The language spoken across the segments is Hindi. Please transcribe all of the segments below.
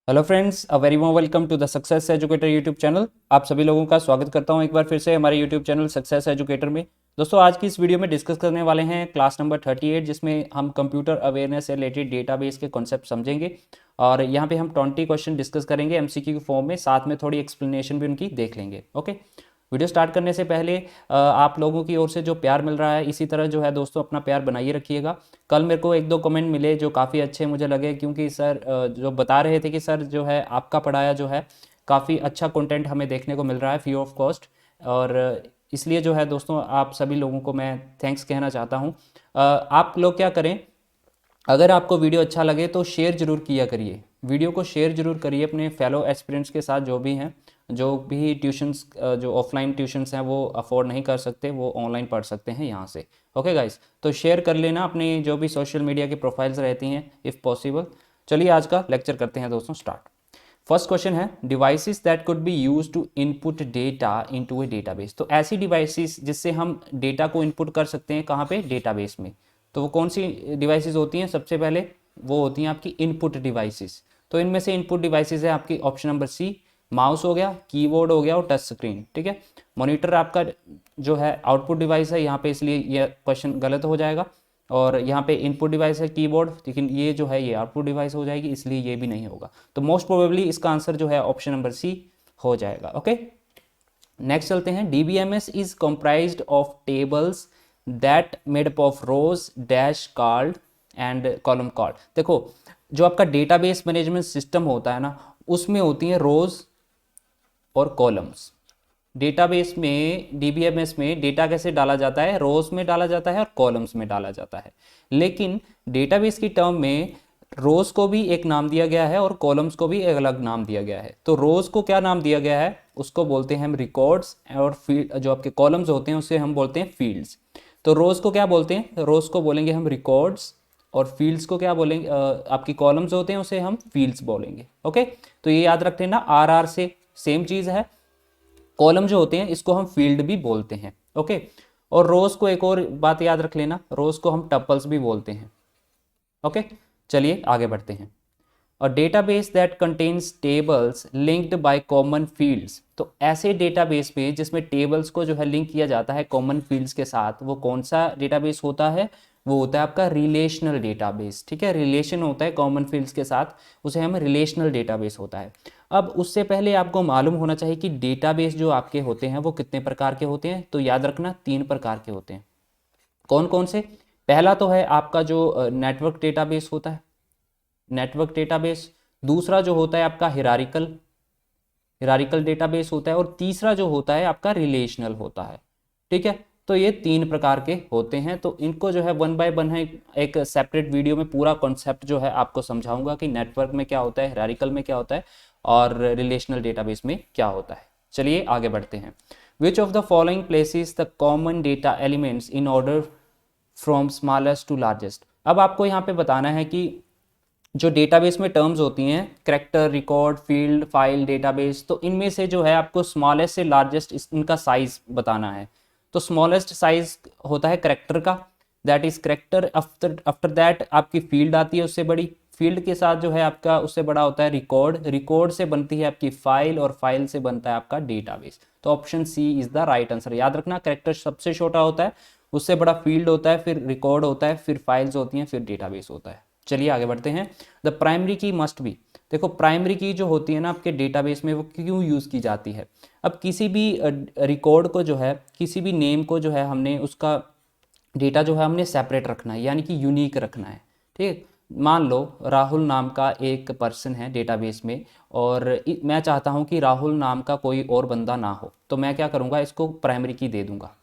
Hello friends, a very warm welcome to the success educator YouTube channel. आप सभी लोगों का स्वागत करता हूं एक बार फिर से हमारे यूट्यूब चैनल सक्सेस एजुकेटर में। दोस्तों, आज की इस वीडियो में डिस्कस करने वाले हैं क्लास नंबर 38, जिसमें हम कंप्यूटर अवेयरनेस से रिलेटेड डेटाबेस के कॉन्सेप्ट समझेंगे। और यहाँ पे हम 20 क्वेश्चन डिस्कस करेंगे एमसीक्यू के फॉर्म में, साथ में थोड़ी एक्सप्लेनेशन भी उनकी देख लेंगे। ओके, वीडियो स्टार्ट करने से पहले आप लोगों की ओर से जो प्यार मिल रहा है, इसी तरह जो है दोस्तों अपना प्यार बनाइए रखिएगा। कल मेरे को एक दो कमेंट मिले जो काफ़ी अच्छे मुझे लगे, क्योंकि सर जो बता रहे थे कि सर जो है आपका पढ़ाया जो है काफ़ी अच्छा कंटेंट हमें देखने को मिल रहा है फ्री ऑफ कॉस्ट। और इसलिए जो है दोस्तों आप सभी लोगों को मैं थैंक्स कहना चाहता हूँ। आप लोग क्या करें, अगर आपको वीडियो अच्छा लगे तो शेयर जरूर किया करिए, वीडियो को शेयर जरूर करिए अपने फेलो एस्पिरेंट्स के साथ, जो भी हैं, जो भी ट्यूशन्स, जो ऑफलाइन ट्यूशन्स हैं वो अफोर्ड नहीं कर सकते, वो ऑनलाइन पढ़ सकते हैं यहाँ से। ओके गाइस, तो शेयर कर लेना अपनी जो भी सोशल मीडिया की प्रोफाइल्स रहती हैं इफ़ पॉसिबल। चलिए आज का लेक्चर करते हैं दोस्तों स्टार्ट। फर्स्ट क्वेश्चन है, devices that could be use to input data into a database. तो ऐसी डिवाइसेस जिससे हम डेटा को इनपुट कर सकते हैं, कहाँ पे, डेटाबेस में। तो वो कौन सी डिवाइसेस होती हैं? सबसे पहले वो होती हैं आपकी इनपुट डिवाइसेस। तो इनमें से इनपुट डिवाइसेस है आपकी ऑप्शन नंबर सी, माउस हो गया, कीबोर्ड हो गया और टच स्क्रीन। ठीक है, मॉनिटर आपका जो है आउटपुट डिवाइस है यहाँ पे, इसलिए यह क्वेश्चन गलत हो जाएगा। और यहाँ पे इनपुट डिवाइस है कीबोर्ड, लेकिन ये जो है ये आउटपुट डिवाइस हो जाएगी, इसलिए ये भी नहीं होगा। तो मोस्ट प्रोबेबली इसका आंसर जो है ऑप्शन नंबर सी हो जाएगा। ओके, नेक्स्ट चलते हैं। DBMS is comprised of tables that made up of rose dash called and column called. देखो, जो आपका डेटाबेस मैनेजमेंट सिस्टम होता है ना, उसमें होती हैं रोज और कॉलम्स। डेटाबेस में, डीबीएमएस में डेटा कैसे डाला जाता है? रोज में डाला जाता है और कॉलम्स में डाला जाता है। लेकिन डेटाबेस की टर्म में रोज को भी एक नाम दिया गया है और कॉलम्स को भी एक अलग नाम दिया गया है। तो रोज को क्या नाम दिया गया है? उसको बोलते हैं हम रिकॉर्ड्स, और फील्ड जो आपके कॉलम्स होते हैं उसे हम बोलते हैं फील्ड्स। तो रोज को क्या बोलते हैं? रोज को बोलेंगे हम रिकॉर्ड्स, और फील्ड्स को क्या बोलेंगे? आपकी कॉलम्स होते हैं उसे हम फील्ड्स बोलेंगे। ओके, तो ये याद रख लेना, आर आर से सेम चीज़ है। कॉलम जो होते हैं इसको हम फील्ड भी बोलते हैं। ओके, और रोज को एक और बात याद रख लेना, रोज को हम टपल्स भी बोलते हैं। ओके, चलिए आगे बढ़ते हैं। और database that contains tables linked by common fields. तो ऐसे डेटाबेस में जिसमें टेबल्स को जो है लिंक किया जाता है कॉमन फील्ड्स के साथ, वो कौन सा डेटाबेस होता है? वो होता है आपका रिलेशनल डेटाबेस। ठीक है, रिलेशन होता है कॉमन फील्ड्स के साथ, उसे हम रिलेशनल डेटाबेस होता है। अब उससे पहले आपको मालूम होना चाहिए कि डेटाबेस जो आपके होते हैं वो कितने प्रकार के होते हैं। तो याद रखना, 3 प्रकार के होते हैं। कौन कौन से? पहला तो है आपका जो नेटवर्क डेटाबेस होता है, नेटवर्क डेटाबेस। दूसरा जो होता है आपका हिरारिकल, हिरारिकल डेटाबेस होता है। और तीसरा जो होता है आपका रिलेशनल होता है। ठीक है, तो ये 3 प्रकार के होते हैं। तो इनको जो है वन बाय वन है, एक सेपरेट वीडियो में पूरा कॉन्सेप्ट जो है आपको समझाऊंगा कि नेटवर्क में क्या होता है, हिरारिकल में क्या होता है, और रिलेशनल डेटाबेस में क्या होता है। चलिए आगे बढ़ते हैं। Which of the following places the common data elements in order from smallest to largest. अब आपको यहाँ पे बताना है कि जो डेटाबेस में टर्म्स होती हैं, character, record, field, file, database, तो इनमें से जो है आपको स्मॉलेस्ट से लार्जेस्ट इनका साइज बताना है। तो स्मॉलेस्ट साइज होता है करेक्टर का, that is character. After after that आपकी फील्ड आती है उससे बड़ी, फील्ड के साथ जो है आपका उससे बड़ा होता है रिकॉर्ड, रिकॉर्ड से बनती है आपकी फाइल, और फाइल से बनता है आपका डेटाबेस। तो option C is the right answer. याद रखना, करेक्टर सबसे छोटा होता है, उससे बड़ा फील्ड होता है, फिर रिकॉर्ड होता है, फिर फाइल्स होती हैं, फिर डेटाबेस होता है। चलिए आगे बढ़ते हैं। द प्राइमरी की मस्ट बी। देखो, प्राइमरी की जो होती है ना आपके डेटाबेस में, वो क्यों यूज़ की जाती है? अब किसी भी रिकॉर्ड को जो है, किसी भी नेम को जो है, हमने उसका डेटा जो है हमने सेपरेट रखना है, यानी कि यूनिक रखना है। ठीक है, मान लो राहुल नाम का एक पर्सन है डेटाबेस में, और मैं चाहता हूँ कि राहुल नाम का कोई और बंदा ना हो, तो मैं क्या करूँगा, इसको प्राइमरी की दे दूंगा।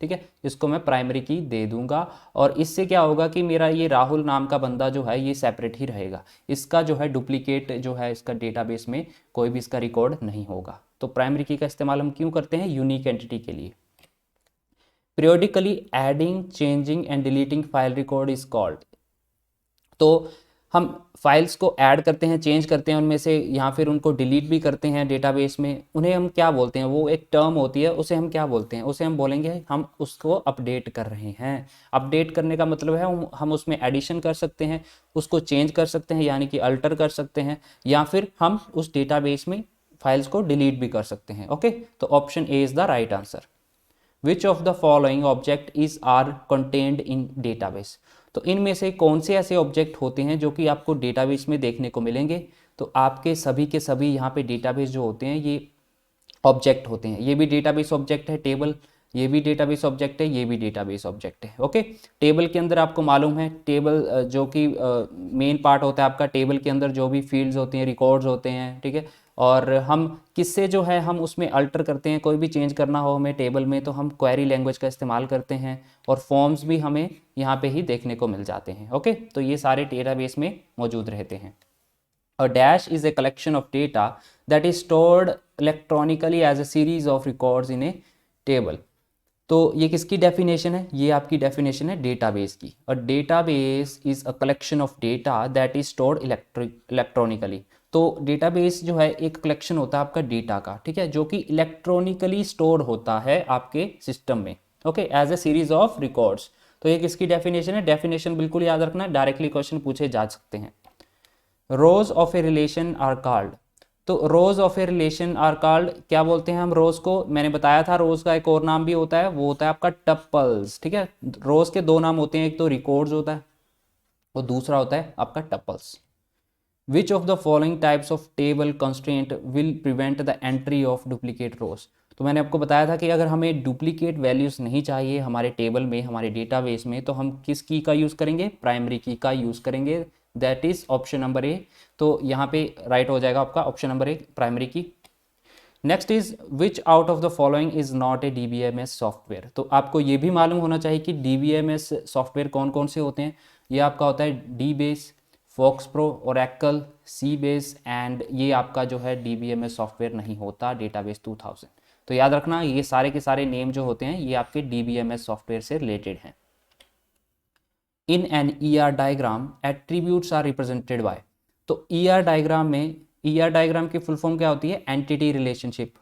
ठीक है, इसको मैं प्राइमरी की दे दूंगा, और इससे क्या होगा कि मेरा ये राहुल नाम का बंदा जो है ये सेपरेट ही रहेगा, इसका जो है डुप्लीकेट जो है इसका डेटाबेस में कोई भी इसका रिकॉर्ड नहीं होगा। तो प्राइमरी की का इस्तेमाल हम क्यों करते हैं? यूनिक एंटिटी के लिए। Periodically adding, changing and deleting file record is called. तो हम फाइल्स को ऐड करते हैं, चेंज करते हैं उनमें से, या फिर उनको डिलीट भी करते हैं डेटाबेस में, उन्हें हम क्या बोलते हैं, वो एक टर्म होती है, उसे हम क्या बोलते हैं, उसे हम बोलेंगे हम उसको अपडेट कर रहे हैं। अपडेट करने का मतलब है हम उसमें एडिशन कर सकते हैं, उसको चेंज कर सकते हैं यानी कि अल्टर कर सकते हैं, या फिर हम उस डेटाबेस में फाइल्स को डिलीट भी कर सकते हैं। ओके, तो option A is the right answer. Which of the following object is are contained in database. तो इनमें से कौन से ऐसे ऑब्जेक्ट होते हैं जो कि आपको डेटाबेस में देखने को मिलेंगे। तो आपके सभी के सभी यहाँ पे डेटाबेस जो होते हैं ये ऑब्जेक्ट होते हैं। ये भी डेटाबेस ऑब्जेक्ट है टेबल, ये भी डेटाबेस ऑब्जेक्ट है, ये भी डेटाबेस ऑब्जेक्ट है। ओके, टेबल के अंदर आपको मालूम है टेबल जो कि मेन पार्ट होता है आपका, टेबल के अंदर जो भी फील्ड्स होती हैं, रिकॉर्ड्स होते हैं, ठीक है। और हम किससे जो है हम उसमें अल्टर करते हैं, कोई भी चेंज करना हो हमें टेबल में तो हम क्वेरी लैंग्वेज का इस्तेमाल करते हैं, और फॉर्म्स भी हमें यहाँ पे ही देखने को मिल जाते हैं। ओके, तो ये सारे डेटाबेस में मौजूद रहते हैं। A dash is a collection of data that is stored electronically as a series of records in a table। तो ये किसकी डेफिनेशन है, ये आपकी डेफिनेशन है डेटाबेस की। और database is a collection of data that is stored electronically. तो डेटाबेस जो है एक कलेक्शन होता है आपका डेटा का, ठीक है, जो कि इलेक्ट्रॉनिकली स्टोर होता है आपके सिस्टम में। Okay, as a series of records. तो ये किसकी डेफिनेशन है, डेफिनेशन बिल्कुल याद रखना, डायरेक्टली क्वेश्चन पूछे जा सकते हैं। Rows of a relation are called. तो rows of a relation are called, क्या बोलते हैं हम रोज को, मैंने बताया था रोज का एक और नाम भी होता है, वो होता है आपका टप्पल्स। ठीक है, रोज के दो नाम होते हैं, एक तो रिकॉर्ड्स होता है और दूसरा होता है आपका tuples. Which of the following types of table constraint will prevent the entry of duplicate rows. तो मैंने आपको बताया था कि अगर हमें डुप्लीकेट वैल्यूज नहीं चाहिए हमारे टेबल में, हमारे डेटाबेस में, तो हम किस की का यूज़ करेंगे, प्राइमरी की का यूज़ करेंगे। That is option number A. तो यहाँ पे राइट हो जाएगा आपका ऑप्शन नंबर ए, प्राइमरी की। Next is which out of the following is not a DBMS software. तो आपको ये भी मालूम होना चाहिए कि DBMS सॉफ्टवेयर कौन कौन से होते हैं। ये आपका होता है DBase, FoxPro, Oracle, Seabase, and ये आपका जो है DBMS सॉफ्टवेयर नहीं होता डेटाबेस 2000। तो याद रखना ये सारे के सारे नेम जो होते हैं ये आपके DBMS सॉफ्टवेयर से रिलेटेड हैं। In an ER diagram attributes are represented by. तो ER डायग्राम में, ER डायग्राम की फुल फॉर्म क्या होती है, entity relationship.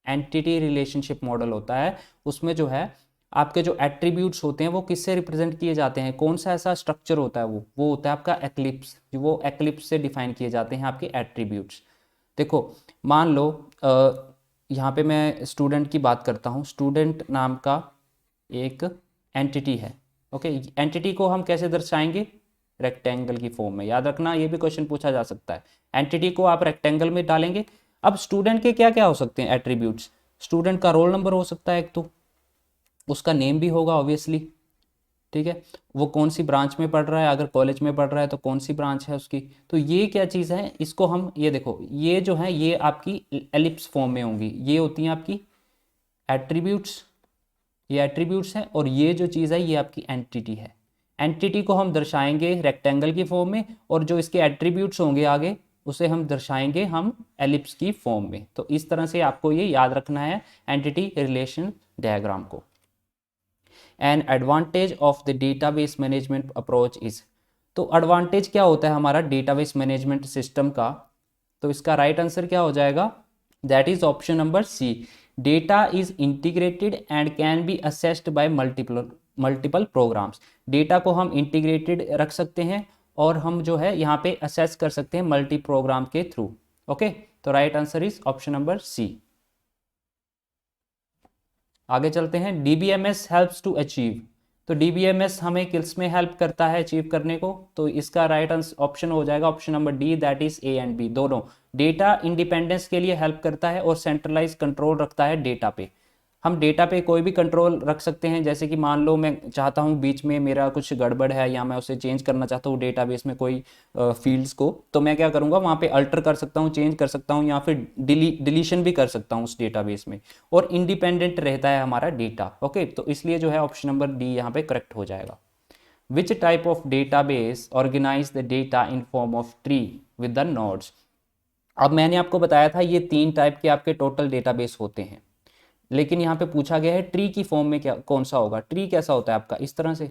Entity relationship model होता है, उसमें जो है आपके जो एट्रीब्यूट्स होते हैं वो किससे रिप्रेजेंट किए जाते हैं, कौन सा ऐसा स्ट्रक्चर होता है, वो होता है आपका एक्लिप्स। वो एक्लिप्स से डिफाइन किए जाते हैं आपके एट्रीब्यूट्स। देखो मान लो यहाँ पे मैं स्टूडेंट की बात करता हूँ, स्टूडेंट नाम का एक एंटिटी है। ओके, एंटिटी को हम कैसे दर्शाएंगे, रेक्टेंगल की फॉर्म में। याद रखना ये भी क्वेश्चन पूछा जा सकता है, एंटिटी को आप रेक्टेंगल में डालेंगे। अब स्टूडेंट के क्या क्या हो सकते हैं एट्रीब्यूट्स, स्टूडेंट का रोल नंबर हो सकता है एक, तो उसका नेम भी होगा ऑब्वियसली, ठीक है, वो कौन सी ब्रांच में पढ़ रहा है, अगर कॉलेज में पढ़ रहा है तो कौन सी ब्रांच है उसकी। तो ये क्या चीज़ है, इसको हम ये देखो, ये जो है ये आपकी एलिप्स फॉर्म में होंगी, ये होती हैं आपकी एट्रीब्यूट्स, ये एट्रीब्यूट्स हैं, और ये जो चीज़ है ये आपकी एंटिटी है। एंटिटी को हम दर्शाएंगे रेक्टेंगल की फॉर्म में, और जो इसके एट्रीब्यूट्स होंगे आगे उसे हम दर्शाएंगे हम एलिप्स की फॉर्म में। तो इस तरह से आपको ये याद रखना है एंटिटी रिलेशन डायग्राम को। An advantage of the database management approach is. तो एडवांटेज क्या होता है हमारा डेटाबेस मैनेजमेंट सिस्टम का, तो इसका राइट आंसर क्या हो जाएगा, that is option number C. Data is integrated and can be accessed by multiple programs. Data को हम इंटीग्रेटेड रख सकते हैं और हम जो है यहाँ पे असेस कर सकते हैं मल्टी प्रोग्राम के थ्रू। ओके, तो right answer is option number C. आगे चलते हैं, DBMS हेल्प्स टू अचीव। तो DBMS हमें किस में हेल्प करता है अचीव करने को, तो इसका राइट आंसर ऑप्शन हो जाएगा option number D, that is A and B दोनों। डेटा इंडिपेंडेंस के लिए हेल्प करता है और सेंट्रलाइज कंट्रोल रखता है डेटा पे। हम डेटा पे कोई भी कंट्रोल रख सकते हैं, जैसे कि मान लो मैं चाहता हूँ बीच में मेरा कुछ गड़बड़ है या मैं उसे चेंज करना चाहता हूँ डेटाबेस में कोई फील्ड्स को, तो मैं क्या करूँगा वहाँ पे अल्टर कर सकता हूँ, चेंज कर सकता हूँ, या फिर डिलीशन भी कर सकता हूँ उस डेटाबेस में, और इंडिपेंडेंट रहता है हमारा डेटा। ओके, तो इसलिए जो है ऑप्शन नंबर डी यहाँ पे करेक्ट हो जाएगा। Which type of database organize the data in form of tree with the nodes. अब मैंने आपको बताया था ये 3 टाइप के आपके टोटल डेटाबेस होते हैं, लेकिन यहाँ पे पूछा गया है ट्री की फॉर्म में क्या कौन सा होगा। ट्री कैसा होता है आपका इस तरह से,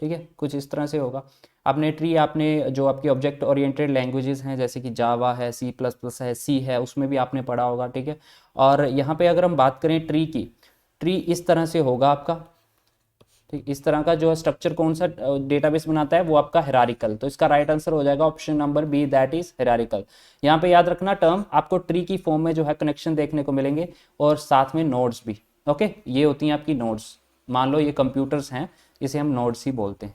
ठीक है, कुछ इस तरह से होगा। आपने ट्री, आपने जो आपकी ऑब्जेक्ट ओरिएंटेड लैंग्वेजेस हैं जैसे कि जावा है, सी प्लस प्लस है, सी है, उसमें भी आपने पढ़ा होगा, ठीक है। और यहाँ पे अगर हम बात करें ट्री की, ट्री इस तरह से होगा आपका, ठीक, इस तरह का जो स्ट्रक्चर कौन सा डेटाबेस बनाता है वो आपका हिरारिकल। तो इसका राइट आंसर हो जाएगा option number B, that is hierarchical. यहाँ पे याद रखना टर्म, आपको ट्री की फॉर्म में जो है कनेक्शन देखने को मिलेंगे और साथ में नोड्स भी। ओके, ये होती हैं आपकी नोड्स। मान लो ये कंप्यूटर्स हैं, इसे हम नोड्स ही बोलते हैं।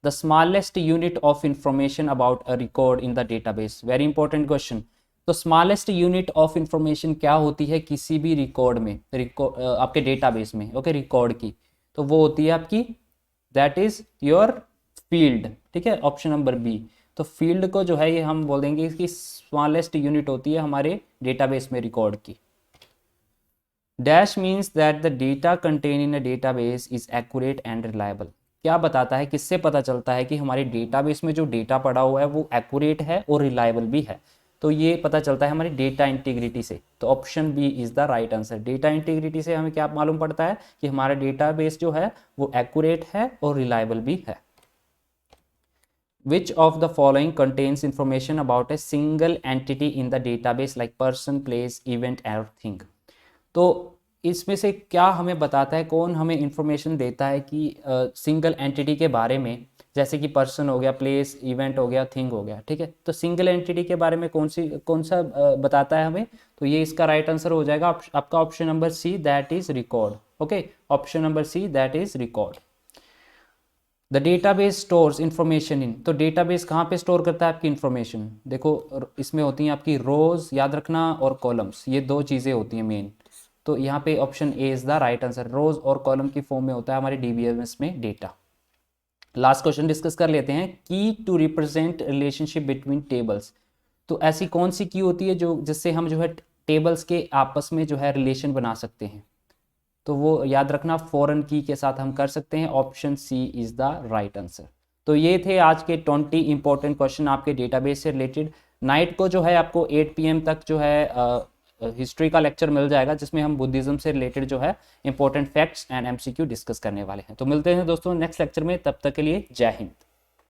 The smallest unit of information about a record in the database, very important question. तो स्मॉलेस्ट यूनिट ऑफ इंफॉर्मेशन क्या होती है किसी भी रिकॉर्ड में, आपके डेटाबेस में, ओके, रिकॉर्ड की, तो वो होती है आपकी, दैट इज योर फील्ड, ठीक है, ऑप्शन नंबर बी। तो फील्ड को जो है ये हम बोल देंगे इसकी स्मॉलेस्ट यूनिट होती है हमारे डेटाबेस में रिकॉर्ड की। Dash means that the data contain in a database is accurate and reliable. क्या बताता है, किससे पता चलता है कि हमारे डेटाबेस में जो डेटा पड़ा हुआ है वो एक्यूरेट है और रिलायबल भी है। तो ये पता चलता है हमारी डेटा इंटीग्रिटी से। तो option B is the right answer. Data integrity से हमें क्या मालूम पड़ता है कि हमारा डेटाबेस जो है वो एक्यूरेट है और रिलायबल भी है। Which of the following contains information about a single entity in the database like person, place, event or thing? तो इसमें से क्या हमें बताता है, कौन हमें इंफॉर्मेशन देता है कि सिंगल एंटिटी के बारे में, जैसे कि पर्सन हो गया, प्लेस, इवेंट हो गया, थिंग हो गया, ठीक है। तो सिंगल एंटिटी के बारे में कौन सा बताता है हमें, तो ये इसका राइट आंसर हो जाएगा आपका option number C, that is record. Okay, option number C, that is record. The database stores information in, तो डेटाबेस कहाँ पे स्टोर करता है आपकी इन्फॉर्मेशन, देखो इसमें होती हैं आपकी रोज, याद रखना, और कॉलम्स, ये दो चीज़ें होती हैं मेन। तो यहाँ पे option A is the right answer. Rows और कॉलम की फॉर्म में होता है हमारे डीबीएमएस में डेटा। लास्ट क्वेश्चन डिस्कस कर लेते हैं, की to represent relationship between tables. तो ऐसी कौन सी की होती है जो जिससे हम जो है टेबल्स के आपस में जो है रिलेशन बना सकते हैं, तो वो याद रखना फॉरेन की के साथ हम कर सकते हैं। Option C is the right answer. तो ये थे आज के 20 इंपॉर्टेंट क्वेश्चन आपके डेटाबेस से रिलेटेड। नाइट को जो है आपको 8 PM तक जो है हिस्ट्री का लेक्चर मिल जाएगा, जिसमें हम बुद्धिज्म से रिलेटेड जो है important facts and MCQ discuss करने वाले हैं। तो मिलते हैं दोस्तों नेक्स्ट लेक्चर में, तब तक के लिए जय हिंद।